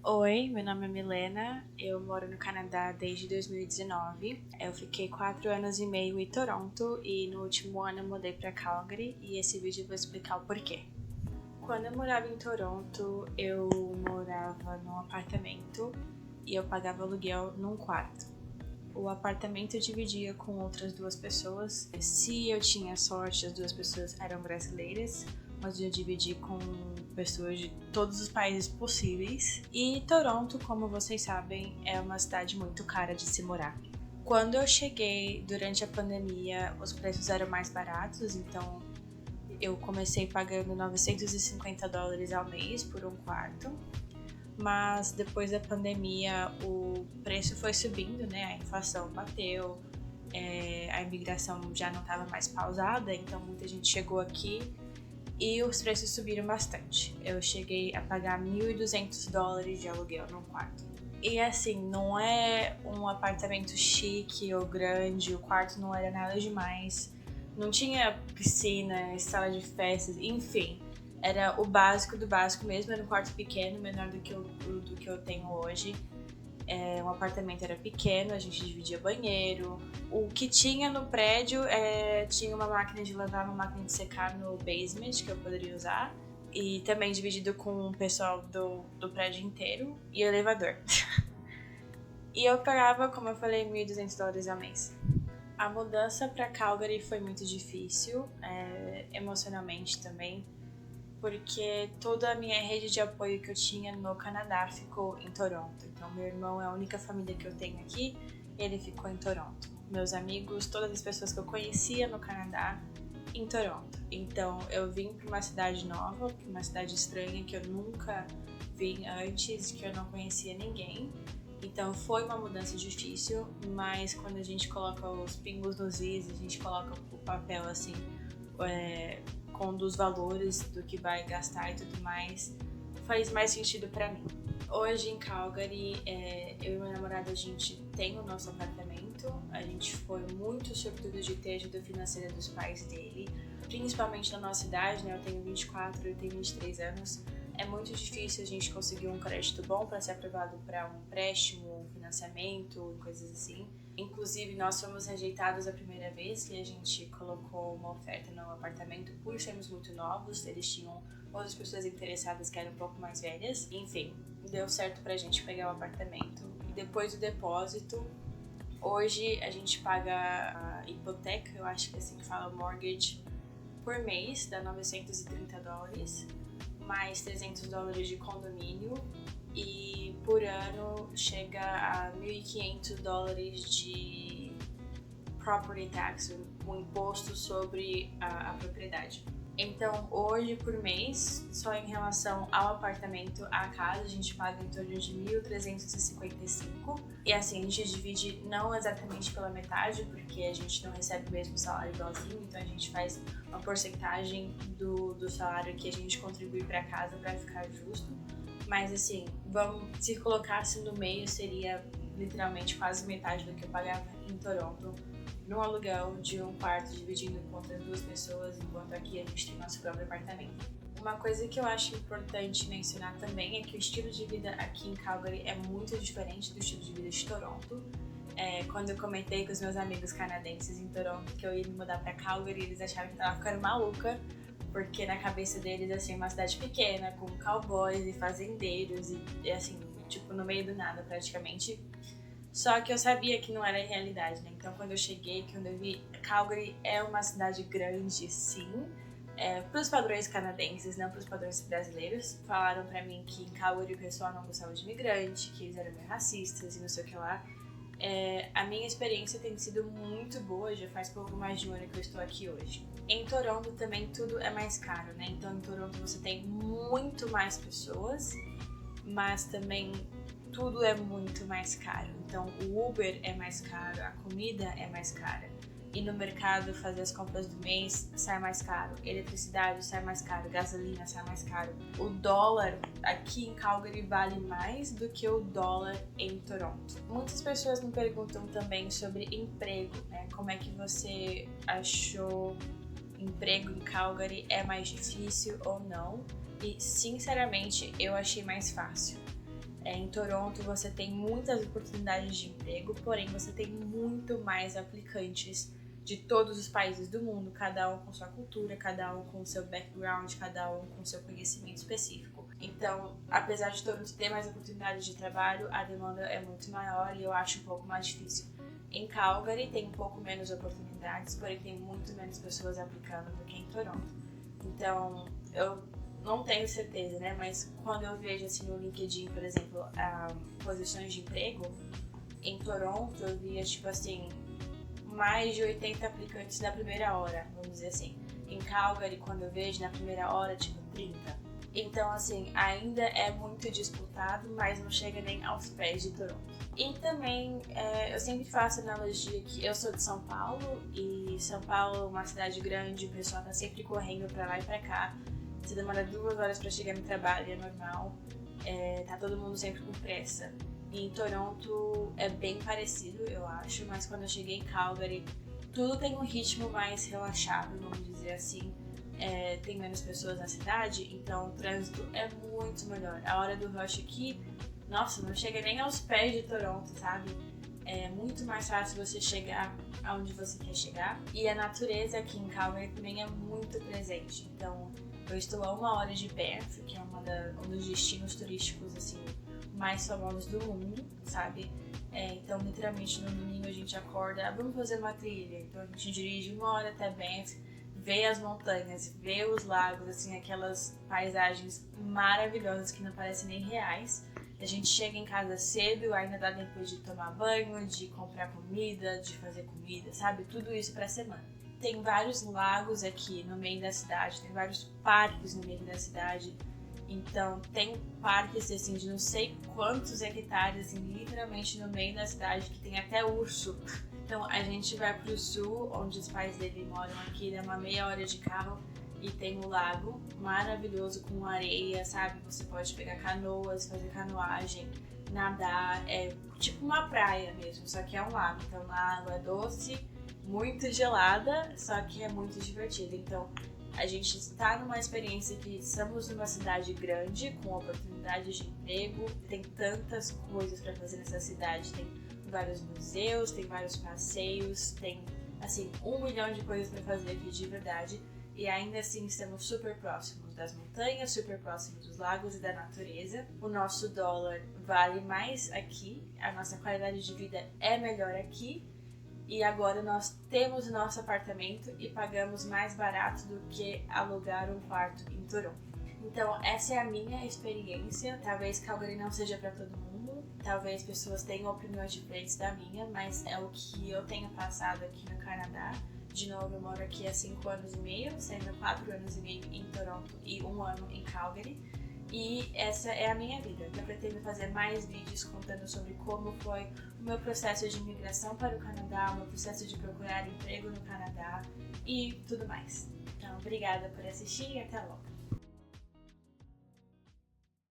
Oi, meu nome é Milena, eu moro no Canadá desde 2019. Eu fiquei 4 anos e meio em Toronto e no último ano eu mudei para Calgary e esse vídeo eu vou explicar o porquê. Quando eu morava em Toronto, eu morava num apartamento e eu pagava aluguel num quarto. O apartamento eu dividia com outras duas pessoas. Se eu tinha sorte, as duas pessoas eram brasileiras, mas eu dividi com pessoas de todos os países possíveis. E Toronto, como vocês sabem, é uma cidade muito cara de se morar. Quando eu cheguei durante a pandemia, os preços eram mais baratos, então eu comecei pagando $950 ao mês por um quarto. Mas depois da pandemia o preço foi subindo, né? A inflação bateu, a imigração já não estava mais pausada, então muita gente chegou aqui e os preços subiram bastante. Eu cheguei a pagar $1.200 de aluguel num quarto. E assim, não é um apartamento chique ou grande, o quarto não era nada demais, não tinha piscina, sala de festas, enfim. Era o básico do básico mesmo, era um quarto pequeno, menor do que eu tenho hoje. Um apartamento era pequeno, a gente dividia banheiro. O que tinha no prédio tinha uma máquina de lavar, uma máquina de secar no basement que eu poderia usar. E também dividido com o pessoal do prédio inteiro e elevador. E eu pagava, como eu falei, $1.200 ao mês. A mudança para Calgary foi muito difícil, emocionalmente também, porque toda a minha rede de apoio que eu tinha no Canadá ficou em Toronto. Então, meu irmão é a única família que eu tenho aqui, ele ficou em Toronto. Meus amigos, todas as pessoas que eu conhecia no Canadá, em Toronto. Então, eu vim para uma cidade nova, para uma cidade estranha que eu nunca vim antes, que eu não conhecia ninguém. Então, foi uma mudança difícil, mas quando a gente coloca os pingos nos is, a gente coloca o papel assim, com um dos valores do que vai gastar e tudo mais, faz mais sentido pra mim. Hoje em Calgary, eu e meu namorado, a gente tem o nosso apartamento. A gente foi muito sortudo de ter ajuda financeira dos pais dele, principalmente na nossa idade, né? Eu tenho 24, ele tem 23 anos. É muito difícil a gente conseguir um crédito bom para ser aprovado para um empréstimo, um financiamento, coisas assim. Inclusive, nós fomos rejeitados a primeira vez que a gente colocou uma oferta no apartamento por sermos muito novos. Eles tinham outras pessoas interessadas que eram um pouco mais velhas. Enfim, deu certo pra gente pegar o apartamento. E depois do depósito, hoje a gente paga a hipoteca, eu acho que é assim que fala, mortgage, por mês, dá $930, mais $300 de condomínio, e por ano chega a $1.500 de property tax, o imposto sobre a propriedade. Então, hoje por mês, só em relação ao apartamento, à casa, a gente paga em torno de $1.355. E assim, a gente divide não exatamente pela metade, porque a gente não recebe o mesmo salário igualzinho, então a gente faz uma porcentagem do salário que a gente contribui para casa para ficar justo. Mas assim, se colocasse no meio, seria literalmente quase metade do que eu pagava em Toronto no aluguel de um quarto dividindo com outras duas pessoas, enquanto aqui a gente tem nosso próprio apartamento. Uma coisa que eu acho importante mencionar também é que o estilo de vida aqui em Calgary é muito diferente do estilo de vida de Toronto. Quando eu comentei com os meus amigos canadenses em Toronto que eu ia me mudar para Calgary, eles acharam que eu tava ficando maluca, porque na cabeça deles, assim, uma cidade pequena, com cowboys e fazendeiros e assim, tipo, no meio do nada praticamente. Só que eu sabia que não era a realidade, né? Então, quando eu cheguei, quando eu vi, Calgary é uma cidade grande, sim, para os padrões canadenses, não para os padrões brasileiros. Falaram pra mim que em Calgary o pessoal não gostava de imigrante, que eles eram meio racistas e não sei o que lá. A minha experiência tem sido muito boa, já faz pouco mais de um ano que eu estou aqui hoje. Em Toronto também tudo é mais caro, né? Então, em Toronto você tem muito mais pessoas, mas também tudo é muito mais caro. Então, o Uber é mais caro, a comida é mais cara. E no mercado fazer as compras do mês sai mais caro, eletricidade sai mais caro, gasolina sai mais caro. O dólar aqui em Calgary vale mais do que o dólar em Toronto. Muitas pessoas me perguntam também sobre emprego, né? Como é que você achou emprego em Calgary? É mais difícil ou não? E sinceramente eu achei mais fácil. Em Toronto você tem muitas oportunidades de emprego, porém você tem muito mais aplicantes de todos os países do mundo, cada um com sua cultura, cada um com seu background, cada um com seu conhecimento específico. Então, apesar de Toronto ter mais oportunidades de trabalho, a demanda é muito maior e eu acho um pouco mais difícil. Em Calgary tem um pouco menos oportunidades, porém tem muito menos pessoas aplicando do que em Toronto. Então, eu não tenho certeza, né? Mas quando eu vejo assim no LinkedIn, por exemplo, posições de emprego, em Toronto eu via tipo assim, mais de 80 aplicantes na primeira hora, vamos dizer assim. Em Calgary, quando eu vejo na primeira hora, tipo 30. Então, assim, ainda é muito disputado, mas não chega nem aos pés de Toronto. E também, eu sempre faço analogia que eu sou de São Paulo, e São Paulo é uma cidade grande, o pessoal tá sempre correndo pra lá e pra cá. Você demora 2 horas pra chegar no trabalho, é normal. Tá todo mundo sempre com pressa. E em Toronto é bem parecido, eu acho, mas quando eu cheguei em Calgary, tudo tem um ritmo mais relaxado, vamos dizer assim. Tem menos pessoas na cidade, então o trânsito é muito melhor. A hora do rush aqui, nossa, não chega nem aos pés de Toronto, sabe? É muito mais fácil você chegar aonde você quer chegar. E a natureza aqui em Calgary também é muito presente. Então, eu estou a 1 hora de Banff, que é um dos destinos turísticos assim mais famosos do mundo, sabe? Então, literalmente, no domingo a gente acorda, vamos fazer uma trilha. Então, a gente dirige 1 hora até Banff, vê as montanhas, vê os lagos, assim, aquelas paisagens maravilhosas que não parecem nem reais. A gente chega em casa cedo, ainda dá tempo de tomar banho, de comprar comida, de fazer comida, sabe? Tudo isso pra semana. Tem vários lagos aqui no meio da cidade, tem vários parques no meio da cidade. Então, tem parques, assim, de não sei quantos hectares, assim, literalmente no meio da cidade, que tem até urso. Então, a gente vai pro sul, onde os pais dele moram aqui, dá uma meia hora de carro, e tem um lago maravilhoso com areia, sabe? Você pode pegar canoas, fazer canoagem, nadar, é tipo uma praia mesmo, só que é um lago. Então, a água é doce, muito gelada, só que é muito divertida. Então, a gente está numa experiência que estamos numa cidade grande, com oportunidades de emprego, tem tantas coisas para fazer nessa cidade, tem vários museus, tem vários passeios, tem, assim, 1 milhão de coisas para fazer aqui de verdade. E ainda assim estamos super próximos das montanhas, super próximos dos lagos e da natureza. O nosso dólar vale mais aqui, a nossa qualidade de vida é melhor aqui. E agora nós temos o nosso apartamento e pagamos mais barato do que alugar um quarto em Toronto. Então essa é a minha experiência. Talvez Calgary não seja para todo mundo, talvez pessoas tenham opiniões diferentes da minha, mas é o que eu tenho passado aqui no Canadá. De novo, eu moro aqui há 5 anos e meio, sendo 4 anos e meio em Toronto e 1 ano em Calgary. E essa é a minha vida. Eu pretendo fazer mais vídeos contando sobre como foi o meu processo de imigração para o Canadá, o meu processo de procurar emprego no Canadá e tudo mais. Então, obrigada por assistir e até logo!